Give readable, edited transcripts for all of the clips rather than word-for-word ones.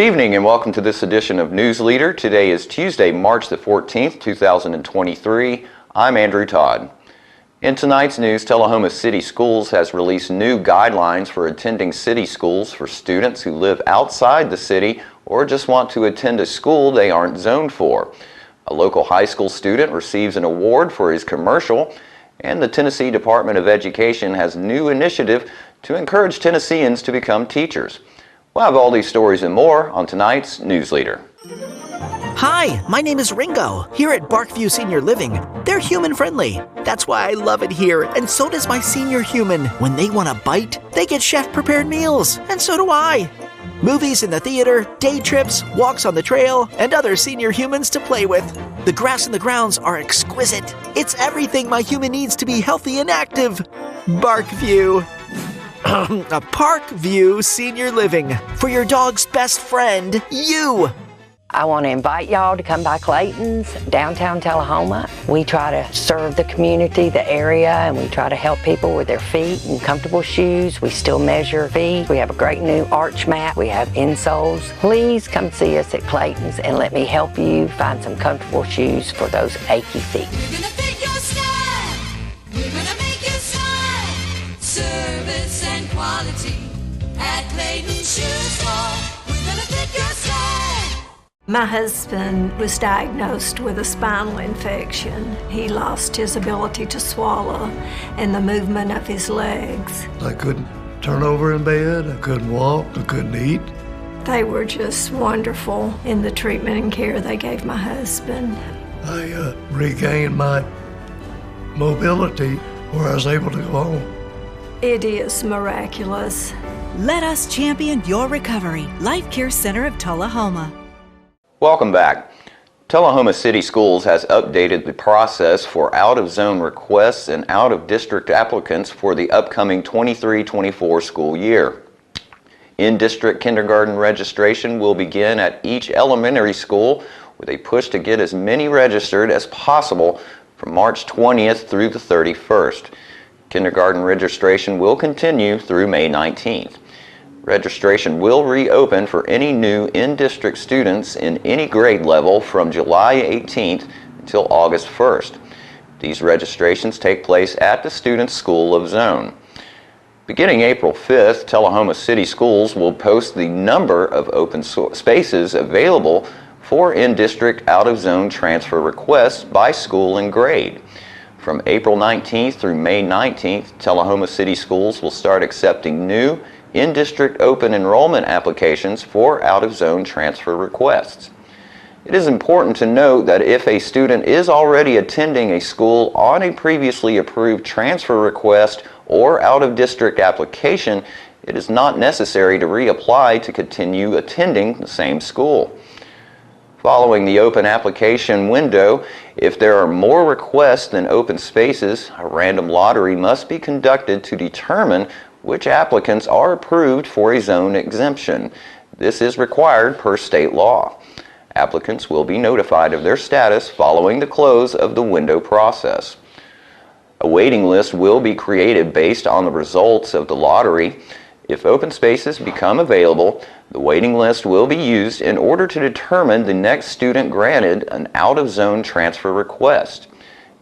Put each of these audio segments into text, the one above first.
evening and welcome to this edition of News Leader. Today is Tuesday, March the 14th, 2023. I'm Andrew Todd. In tonight's news, Tullahoma City Schools has released new guidelines for attending city schools for students who live outside the city or just want to attend a school they aren't zoned for. A local high school student receives an award for his commercial, and the Tennessee Department of Education has a new initiative to encourage Tennesseans to become teachers. We'll have all these stories and more on tonight's News Leader. Hi, my name is Ringo, here at Barkview Senior Living. They're human-friendly. That's why I love it here, and so does my senior human. When they want a bite, they get chef-prepared meals, and so do I. Movies in the theater, day trips, walks on the trail, and other senior humans to play with. The grass and the grounds are exquisite. It's everything my human needs to be healthy and active. Barkview. A Parkview Senior Living, for your dog's best friend, you. I want to invite y'all to come by Clayton's, downtown Tullahoma. We try to serve the community, the area, and we try to help people with their feet and comfortable shoes. We still measure feet. We have a great new arch mat. We have insoles. Please come see us at Clayton's and let me help you find some comfortable shoes for those achy feet. We're gonna fit your style. We're gonna make you smile. Service and quality at Clayton's Shoe Store. We're gonna fit your style. My husband was diagnosed with a spinal infection. He lost his ability to swallow and the movement of his legs. I couldn't turn over in bed, I couldn't walk, I couldn't eat. They were just wonderful in the treatment and care they gave my husband. I regained my mobility where I was able to go home. It is miraculous. Let us champion your recovery. Life Care Center of Tullahoma. Welcome back. Tullahoma City Schools has updated the process for out-of-zone requests and out-of-district applicants for the upcoming 23-24 school year. In-district kindergarten registration will begin at each elementary school with a push to get as many registered as possible from March 20th through the 31st. Kindergarten registration will continue through May 19th. Registration will reopen for any new in-district students in any grade level from July 18th until August 1st. These registrations take place at the student's school of zone. Beginning April 5th, Tullahoma City Schools will post the number of open spaces available for in-district out-of-zone transfer requests by school and grade. From April 19th through May 19th, Tullahoma City Schools will start accepting new in-district open enrollment applications for out-of-zone transfer requests. It is important to note that if a student is already attending a school on a previously approved transfer request or out-of-district application, it is not necessary to reapply to continue attending the same school. Following the open application window, if there are more requests than open spaces, a random lottery must be conducted to determine which applicants are approved for a zone exemption. This is required per state law. Applicants will be notified of their status following the close of the window process. A waiting list will be created based on the results of the lottery. If open spaces become available, the waiting list will be used in order to determine the next student granted an out-of-zone transfer request.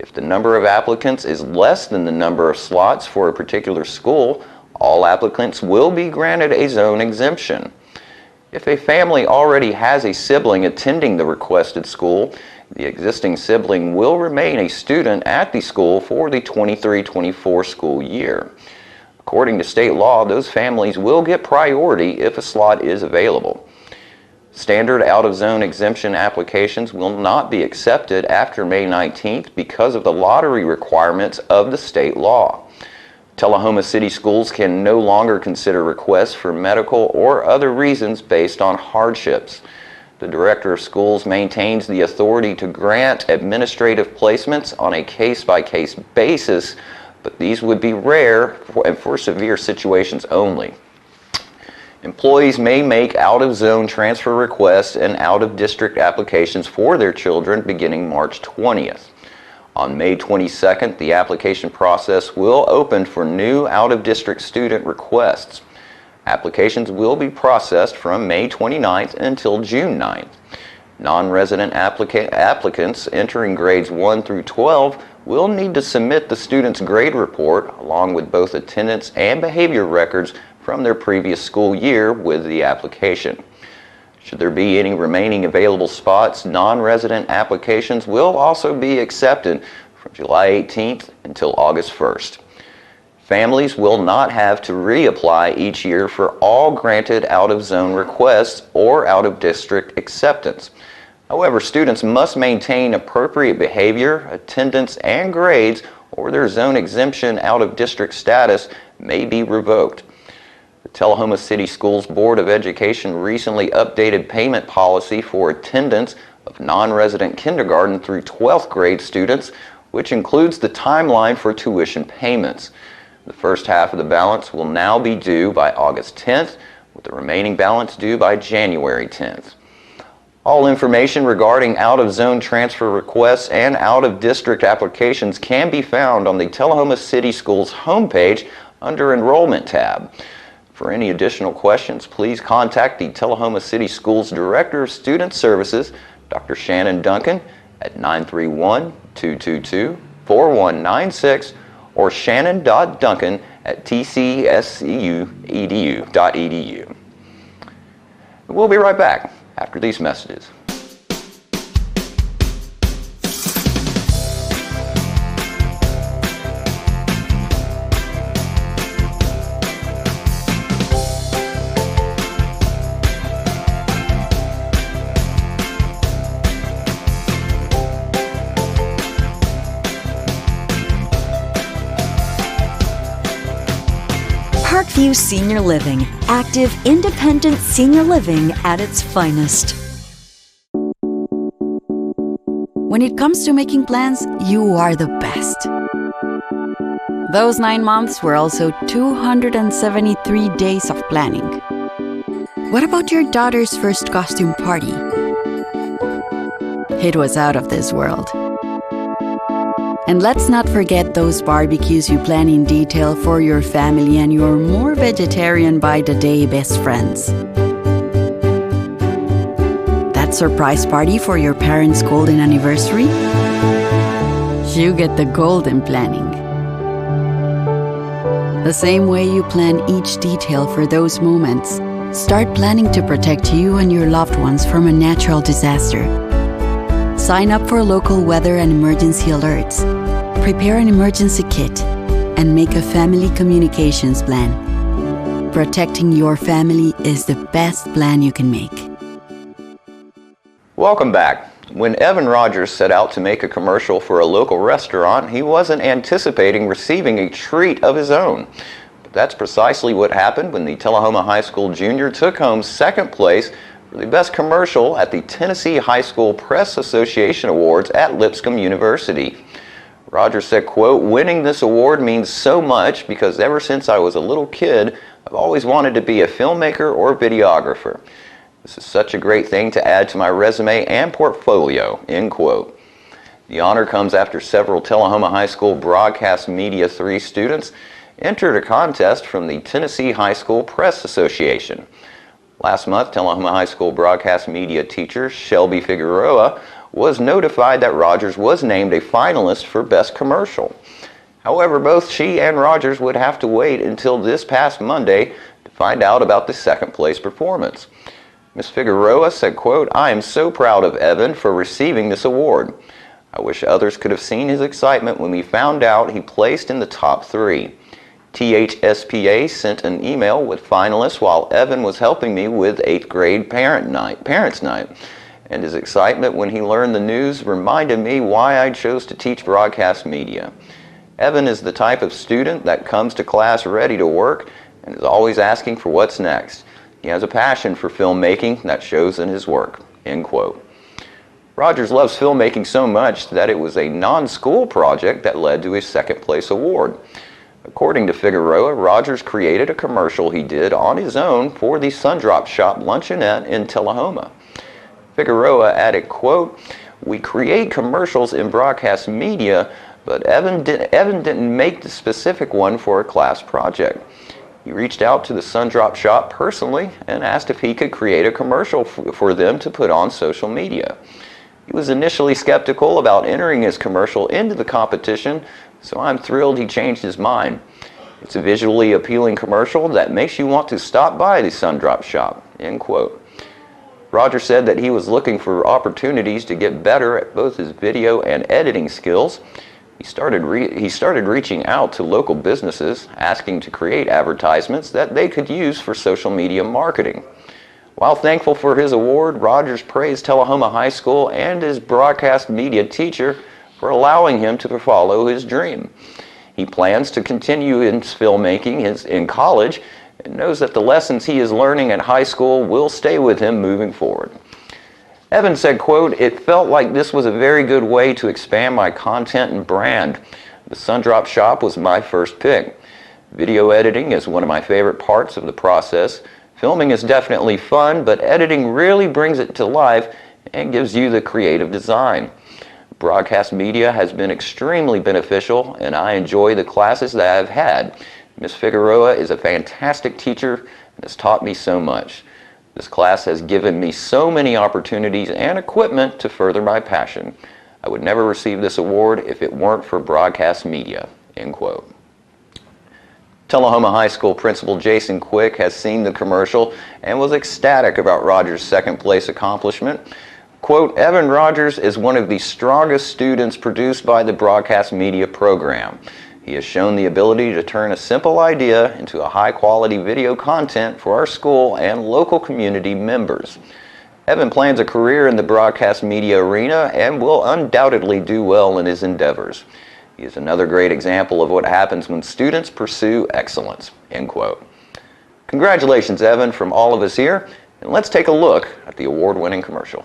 If the number of applicants is less than the number of slots for a particular school, all applicants will be granted a zone exemption. If a family already has a sibling attending the requested school, the existing sibling will remain a student at the school for the 23-24 school year. According to state law, those families will get priority if a slot is available. Standard out-of-zone exemption applications will not be accepted after May 19th because of the lottery requirements of the state law. Tullahoma City Schools can no longer consider requests for medical or other reasons based on hardships. The Director of Schools maintains the authority to grant administrative placements on a case-by-case basis, but these would be rare and for severe situations only. Employees may make out-of-zone transfer requests and out-of-district applications for their children beginning March 20th. On May 22nd, the application process will open for new out-of-district student requests. Applications will be processed from May 29th until June 9th. Non-resident applicants entering grades 1 through 12 will need to submit the student's grade report along with both attendance and behavior records from their previous school year with the application. Should there be any remaining available spots, non-resident applications will also be accepted from July 18th until August 1st. Families will not have to reapply each year for all granted out-of-zone requests or out-of-district acceptance. However, students must maintain appropriate behavior, attendance, and grades, or their zone exemption out-of-district status may be revoked. The Tullahoma City Schools Board of Education recently updated payment policy for attendance of non-resident kindergarten through 12th grade students, which includes the timeline for tuition payments. The first half of the balance will now be due by August 10th, with the remaining balance due by January 10th. All information regarding out-of-zone transfer requests and out-of-district applications can be found on the Tullahoma City Schools homepage under Enrollment tab. For any additional questions, please contact the Tullahoma City Schools Director of Student Services, Dr. Shannon Duncan, at 931-222-4196 or shannon.duncan@tcscu.edu.edu. We'll be right back after these messages. Parkview Senior Living, active, independent senior living at its finest. When it comes to making plans, you are the best. Those 9 months were also 273 days of planning. What about your daughter's first costume party? It was out of this world. And let's not forget those barbecues you plan in detail for your family and your more vegetarian by the day best friends. That surprise party for your parents' golden anniversary? You get the golden planning. The same way you plan each detail for those moments, start planning to protect you and your loved ones from a natural disaster. Sign up for local weather and emergency alerts. Prepare an emergency kit and make a family communications plan. Protecting your family is the best plan you can make. Welcome back. When Evan Rogers set out to make a commercial for a local restaurant, he wasn't anticipating receiving a treat of his own. But that's precisely what happened when the Tullahoma High School Junior took home second place for the best commercial at the Tennessee High School Press Association Awards at Lipscomb University. Rogers said, quote, "Winning this award means so much because ever since I was a little kid, I've always wanted to be a filmmaker or videographer. This is such a great thing to add to my resume and portfolio," end quote. The honor comes after several Tullahoma High School Broadcast Media 3 students entered a contest from the Tennessee High School Press Association. Last month, Tullahoma High School broadcast media teacher Shelby Figueroa was notified that Rogers was named a finalist for Best Commercial. However, both she and Rogers would have to wait until this past Monday to find out about the second place performance. Ms. Figueroa said, quote, "I am so proud of Evan for receiving this award. I wish others could have seen his excitement when we found out he placed in the top 3. THSPA sent an email with finalists while Evan was helping me with 8th grade parents' night, and his excitement when he learned the news reminded me why I chose to teach broadcast media. Evan is the type of student that comes to class ready to work and is always asking for what's next. He has a passion for filmmaking that shows in his work," end quote. Rogers loves filmmaking so much that it was a non-school project that led to his second place award. According to Figueroa, Rogers created a commercial he did on his own for the Sundrop Shop Luncheonette in Tullahoma. Figueroa added, quote, "We create commercials in broadcast media, but Evan didn't make the specific one for a class project. He reached out to the Sundrop shop personally and asked if he could create a commercial for them to put on social media. He was initially skeptical about entering his commercial into the competition, so I'm thrilled he changed his mind. It's a visually appealing commercial that makes you want to stop by the Sundrop shop, end quote. Roger said that he was looking for opportunities to get better at both his video and editing skills. He started reaching out to local businesses, asking to create advertisements that they could use for social media marketing. While thankful for his award, Rogers praised Tullahoma High School and his broadcast media teacher for allowing him to follow his dream. He plans to continue his filmmaking in college and knows that the lessons he is learning at high school will stay with him moving forward. Evan said, quote, "It felt like this was a very good way to expand my content and brand. The Sundrop shop was my first pick. Video editing is one of my favorite parts of the process. Filming is definitely fun, but editing really brings it to life and gives you the creative design. Broadcast media has been extremely beneficial, and I enjoy the classes that I've had. Ms. Figueroa is a fantastic teacher and has taught me so much. This class has given me so many opportunities and equipment to further my passion. I would never receive this award if it weren't for broadcast media," end quote. Tullahoma High School Principal Jason Quick has seen the commercial and was ecstatic about Rogers' second place accomplishment. Quote, "Evan Rogers is one of the strongest students produced by the broadcast media program. He has shown the ability to turn a simple idea into a high-quality video content for our school and local community members. Evan plans a career in the broadcast media arena and will undoubtedly do well in his endeavors. He is another great example of what happens when students pursue excellence," end quote. Congratulations, Evan, from all of us here, and let's take a look at the award-winning commercial.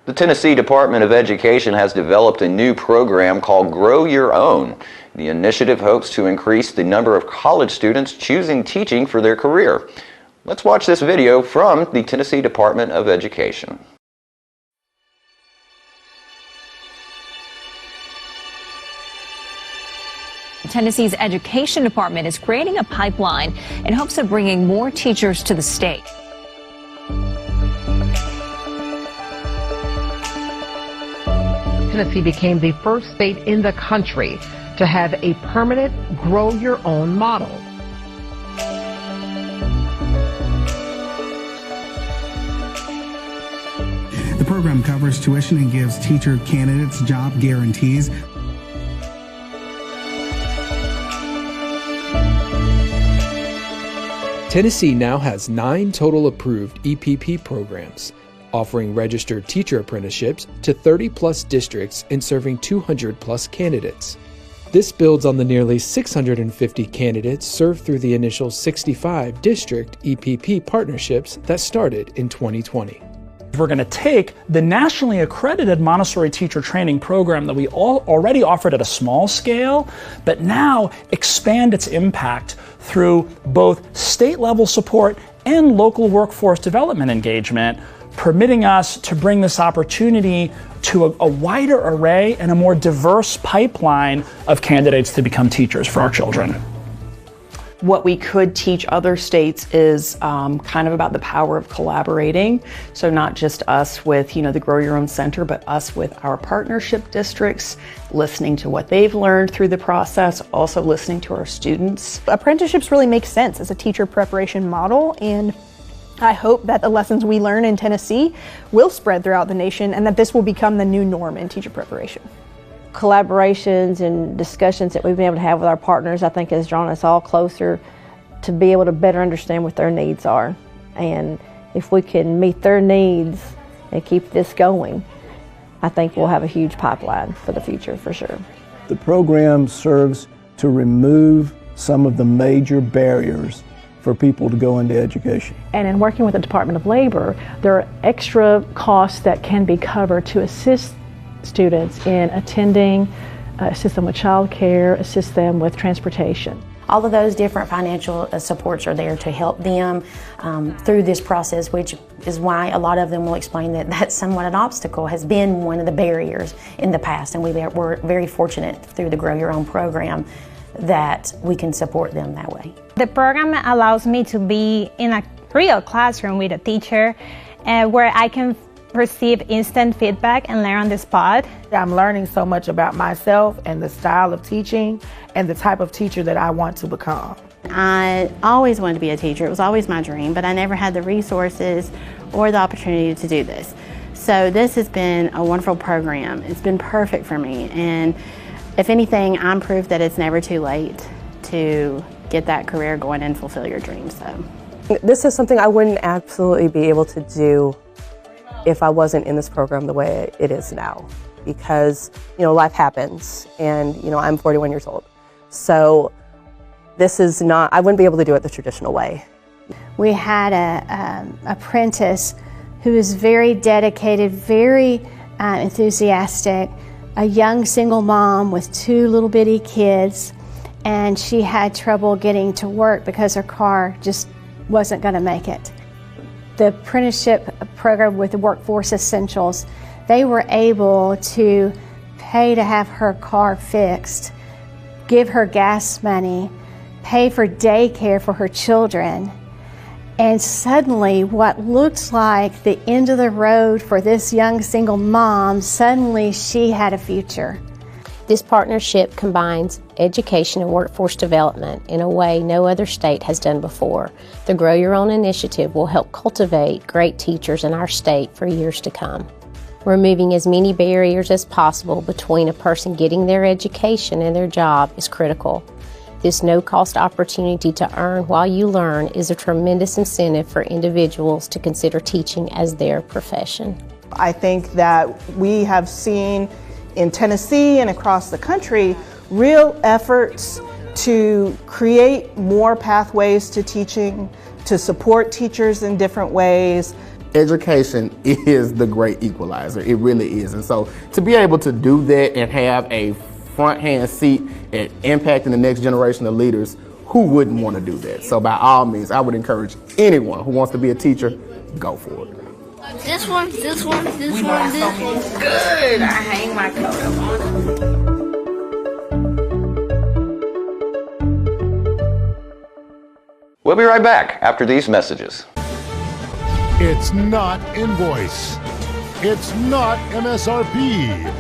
The Tennessee Department of Education has developed a new program called Grow Your Own. The initiative hopes to increase the number of college students choosing teaching for their career. Let's watch this video from the Tennessee Department of Education. Tennessee's Education Department is creating a pipeline in hopes of bringing more teachers to the state. Tennessee became the first state in the country to have a permanent Grow Your Own model. The program covers tuition and gives teacher candidates job guarantees. Tennessee now has 9 total approved EPP programs, offering registered teacher apprenticeships to 30-plus districts and serving 200-plus candidates. This builds on the nearly 650 candidates served through the initial 65 district EPP partnerships that started in 2020. We're going to take the nationally accredited Montessori teacher training program that we already offered at a small scale, but now expand its impact through both state-level support and local workforce development engagement, permitting us to bring this opportunity to a wider array and a more diverse pipeline of candidates to become teachers for our children. what we could teach other states is kind of about the power of collaborating. So not just us with, the Grow Your Own Center, but us with our partnership districts, listening to what they've learned through the process, also listening to our students. Apprenticeships really make sense as a teacher preparation model, and I hope that the lessons we learn in Tennessee will spread throughout the nation and that this will become the new norm in teacher preparation. Collaborations and discussions that we've been able to have with our partners, I think, has drawn us all closer to be able to better understand what their needs are. And if we can meet their needs and keep this going, I think we'll have a huge pipeline for the future for sure. The program serves to remove some of the major barriers for people to go into education. And in working with the Department of Labor, there are extra costs that can be covered to assist students in attending, assist them with child care, assist them with transportation. All of those different financial supports are there to help them through this process, which is why a lot of them will explain that that's somewhat an obstacle, has been one of the barriers in the past, and we're very fortunate through the Grow Your Own program that we can support them that way. The program allows me to be in a real classroom with a teacher where I can receive instant feedback and learn on the spot. I'm learning so much about myself and the style of teaching and the type of teacher that I want to become. I always wanted to be a teacher. It was always my dream, but I never had the resources or the opportunity to do this. So this has been a wonderful program. It's been perfect for me, and if anything, I'm proof that it's never too late to get that career going and fulfill your dreams. So this is something I wouldn't absolutely be able to do if I wasn't in this program the way it is now, because life happens, and I'm 41 years old, so this is not, I wouldn't be able to do it the traditional way. We had an apprentice who was very dedicated, very enthusiastic, a young single mom with 2 little bitty kids, and she had trouble getting to work because her car just wasn't going to make it. The apprenticeship program with the Workforce Essentials, they were able to pay to have her car fixed, give her gas money, pay for daycare for her children, and suddenly what looked like the end of the road for this young single mom, suddenly she had a future. This partnership combines education and workforce development in a way no other state has done before. The Grow Your Own initiative will help cultivate great teachers in our state for years to come. Removing as many barriers as possible between a person getting their education and their job is critical. This no-cost opportunity to earn while you learn is a tremendous incentive for individuals to consider teaching as their profession. I think that we have seen in Tennessee and across the country real efforts to create more pathways to teaching, to support teachers in different ways. Education is the great equalizer, it really is. And so to be able to do that and have a front-hand seat at impacting the next generation of leaders, who wouldn't want to do that? So by all means, I would encourage anyone who wants to be a teacher, go for it. This one, this one, this one, this one. Good. I hang my coat up on it. We'll be right back after these messages. It's not invoice. It's not MSRP.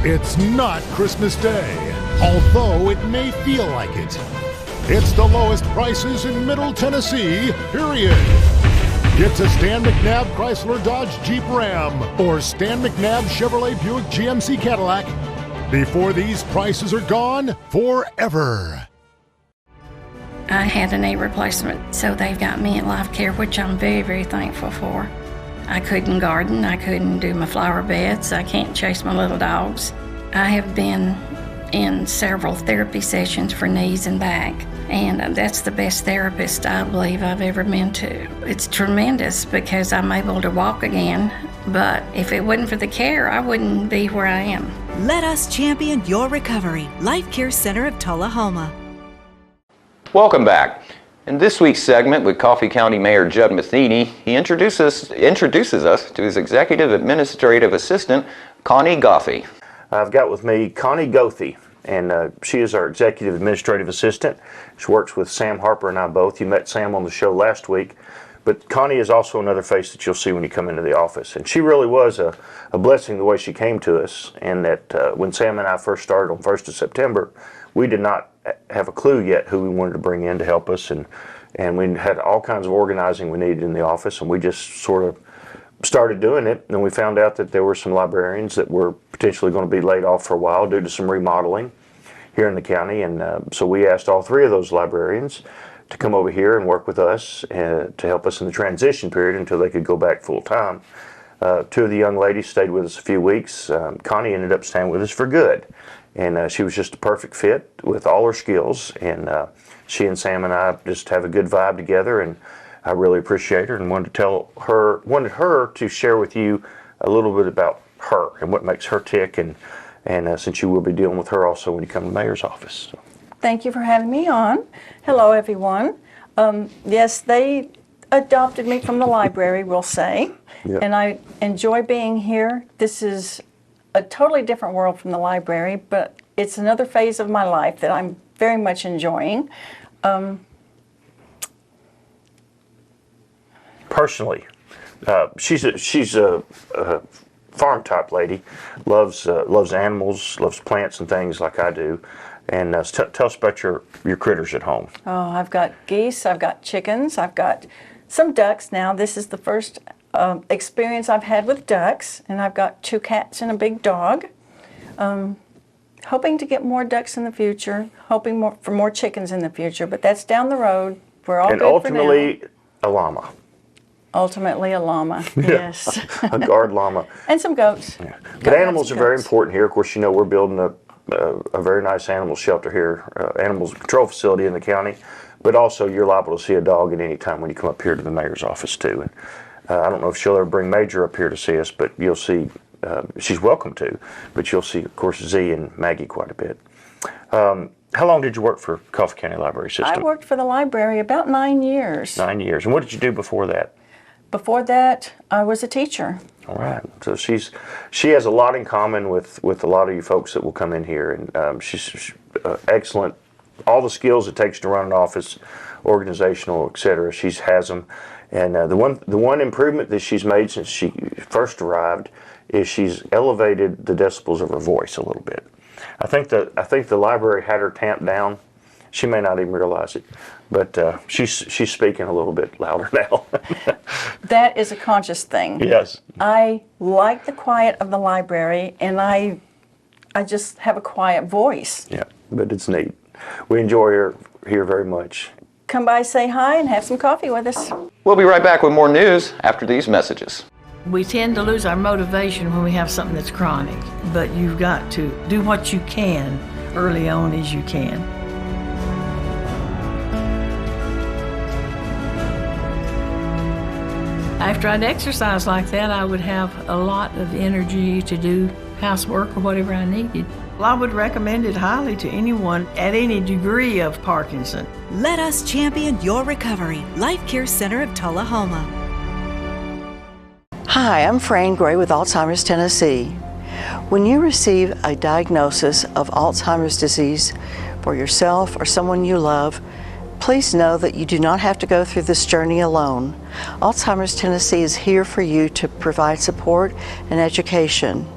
It's not Christmas Day, although it may feel like it. It's the lowest prices in Middle Tennessee, period. Get to Stan McNabb Chrysler Dodge Jeep Ram or Stan McNabb Chevrolet Buick GMC Cadillac before these prices are gone forever. I had a knee replacement, so they've got me in life care, which I'm very, very thankful for. I couldn't garden, I couldn't do my flower beds, I can't chase my little dogs. I have been in several therapy sessions for knees and back, and that's the best therapist I believe I've ever been to. It's tremendous because I'm able to walk again, but if it wasn't for the care, I wouldn't be where I am. Let us champion your recovery. Life Care Center of Tullahoma. Welcome back. In this week's segment with Coffee County Mayor Judd Matheny, he introduces us to his Executive Administrative Assistant, Connie Gothey. I've got with me Connie Gothey. and she is our executive administrative assistant. She works with Sam Harper and I both. You met Sam on the show last week. But Connie is also another face that you'll see when you come into the office. And she really was a blessing the way she came to us. And that when Sam and I first started on 1st of September, we did not have a clue yet who we wanted to bring in to help us. And we had all kinds of organizing we needed in the office. And we just sort of started doing it. And we found out that there were some librarians that were potentially going to be laid off for a while due to some remodeling here in the county. And so we asked all 3 of those librarians to come over here and work with us to help us in the transition period until they could go back full time. 2 of the young ladies stayed with us a few weeks. Connie ended up staying with us for good. And she was just a perfect fit with all her skills. And she and Sam and I just have a good vibe together, and I really appreciate her and wanted her to share with you a little bit about her and what makes her tick. And since you will be dealing with her also when you come to the mayor's office. So. Thank you for having me on. Hello, everyone. Yes, they adopted me from the library, we'll say, and I enjoy being here. This is a totally different world from the library, but it's another phase of my life that I'm very much enjoying. Personally, she's a farm type lady, loves animals, loves plants and things like I do. And tell us about your critters at home. Oh, I've got geese, I've got chickens, I've got some ducks now. This is the first experience I've had with ducks, and I've got 2 cats and a big dog. Hoping to get more ducks in the future, hoping for more chickens in the future, but that's down the road. We're all good ultimately, for now. a llama. Ultimately, a llama, yes. A guard llama. And some goats. Yeah. But animals are very important here. Of course, you know, we're building a very nice animal shelter here, animals control facility in the county, but also you're liable to see a dog at any time when you come up here to the mayor's office too. And I don't know if she'll ever bring Major up here to see us, but you'll see, she's welcome to, but you'll see, of course, Z and Maggie quite a bit. How long did you work for Coffee County Library System? I worked for the library about 9 years. 9 years. And what did you do before that? Before that, I was a teacher. All right. So she has a lot in common with a lot of you folks that will come in here, and she's excellent. All the skills it takes to run an office, organizational, etc. She has them, and the one improvement that she's made since she first arrived is she's elevated the decibels of her voice a little bit. I think the library had her tamped down. She may not even realize it, but she's speaking a little bit louder now. That is a conscious thing. Yes. I like the quiet of the library, and I just have a quiet voice. Yeah, but it's neat. We enjoy her here very much. Come by, say hi, and have some coffee with us. We'll be right back with more news after these messages. We tend to lose our motivation when we have something that's chronic, but you've got to do what you can early on as you can. After I'd exercise like that, I would have a lot of energy to do housework or whatever I needed. Well, I would recommend it highly to anyone at any degree of Parkinson. Let us champion your recovery. Life Care Center of Tullahoma. Hi, I'm Fran Gray with Alzheimer's Tennessee. When you receive a diagnosis of Alzheimer's disease for yourself or someone you love, please know that you do not have to go through this journey alone. Alzheimer's Tennessee is here for you to provide support and education,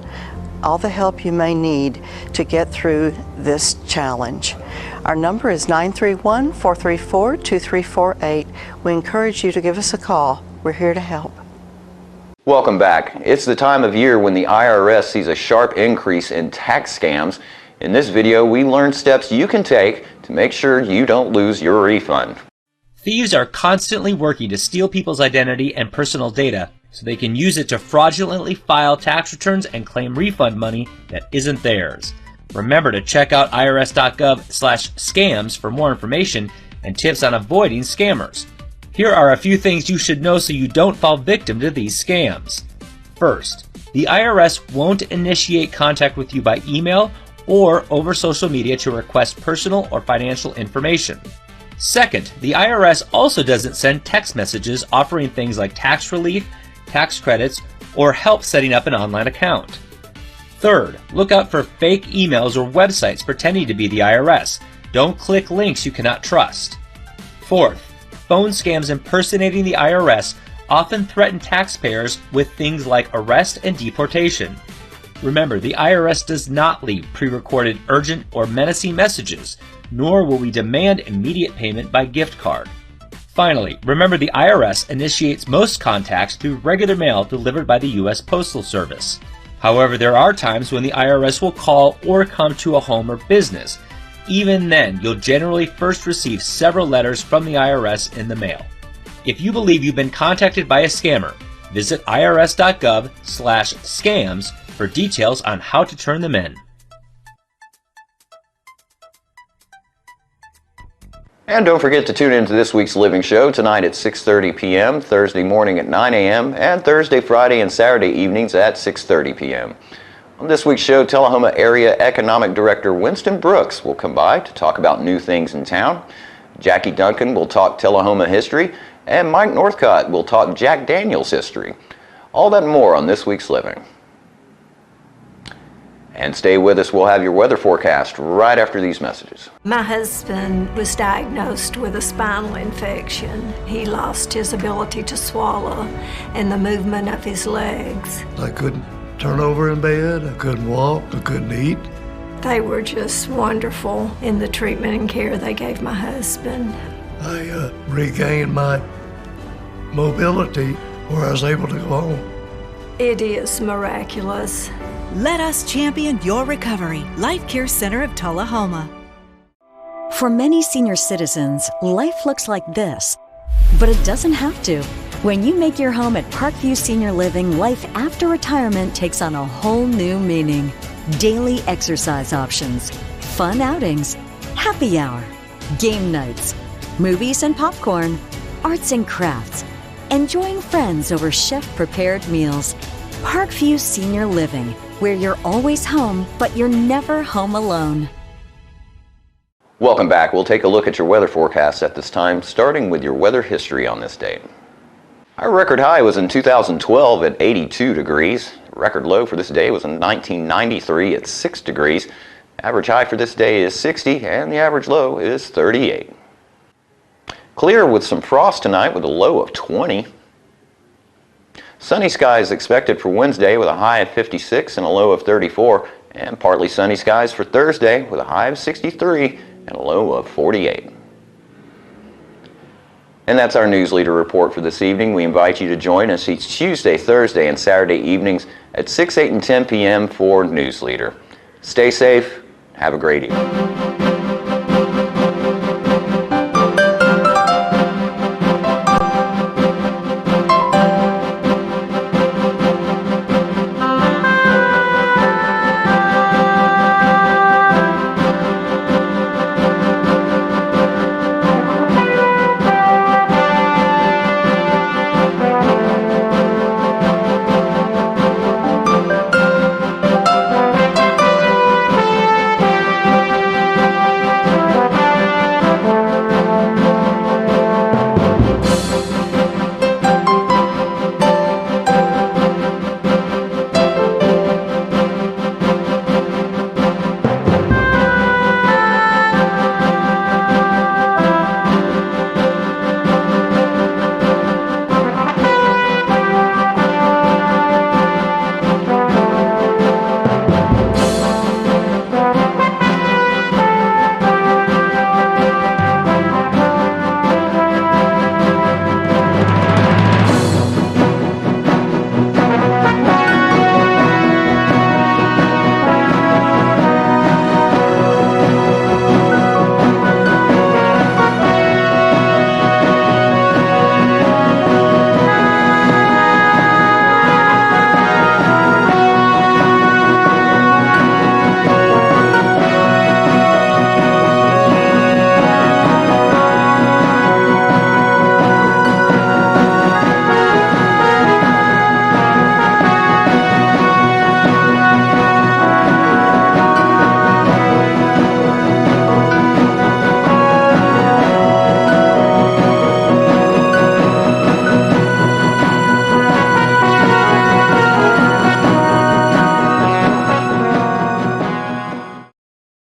all the help you may need to get through this challenge. Our number is 931-434-2348. We encourage you to give us a call. We're here to help. Welcome back. It's the time of year when the IRS sees a sharp increase in tax scams. In this video, we learn steps you can take to make sure you don't lose your refund. Thieves are constantly working to steal people's identity and personal data so they can use it to fraudulently file tax returns and claim refund money that isn't theirs. Remember to check out irs.gov/scams for more information and tips on avoiding scammers. Here are a few things you should know so you don't fall victim to these scams. First, the IRS won't initiate contact with you by email or over social media to request personal or financial information. Second, the IRS also doesn't send text messages offering things like tax relief, tax credits, or help setting up an online account. Third, look out for fake emails or websites pretending to be the IRS. Don't click links you cannot trust. Fourth, phone scams impersonating the IRS often threaten taxpayers with things like arrest and deportation. Remember, the IRS does not leave pre-recorded urgent or menacing messages, nor will we demand immediate payment by gift card. Finally, remember the IRS initiates most contacts through regular mail delivered by the U.S. Postal Service. However, there are times when the IRS will call or come to a home or business. Even then, you'll generally first receive several letters from the IRS in the mail. If you believe you've been contacted by a scammer, visit irs.gov/scams for details on how to turn them in. And don't forget to tune into this week's Living Show tonight at 6:30 p.m., Thursday morning at 9 a.m., and Thursday, Friday, and Saturday evenings at 6:30 p.m. On this week's show, Tullahoma Area Economic Director Winston Brooks will come by to talk about new things in town. Jackie Duncan will talk Tullahoma history, and Mike Northcott will talk Jack Daniels history. All that and more on this week's Living. And stay with us, we'll have your weather forecast right after these messages. My husband was diagnosed with a spinal infection. He lost his ability to swallow and the movement of his legs. I couldn't turn over in bed, I couldn't walk, I couldn't eat. They were just wonderful in the treatment and care they gave my husband. I regained my mobility where I was able to go home. It is miraculous. Let us champion your recovery. Life Care Center of Tullahoma. For many senior citizens, life looks like this, but it doesn't have to. When you make your home at Parkview Senior Living, life after retirement takes on a whole new meaning. Daily exercise options, fun outings, happy hour, game nights, movies and popcorn, arts and crafts, enjoying friends over chef-prepared meals. Parkview Senior Living, where you're always home, but you're never home alone. Welcome back. We'll take a look at your weather forecast at this time, starting with your weather history on this date. Our record high was in 2012 at 82 degrees. Record low for this day was in 1993 at 6 degrees. Average high for this day is 60, and the average low is 38. Clear with some frost tonight with a low of 20. Sunny skies expected for Wednesday with a high of 56 and a low of 34, and partly sunny skies for Thursday with a high of 63 and a low of 48. And that's our News Leader report for this evening. We invite you to join us each Tuesday, Thursday, and Saturday evenings at 6, 8, and 10 p.m. for News Leader. Stay safe. Have a great evening.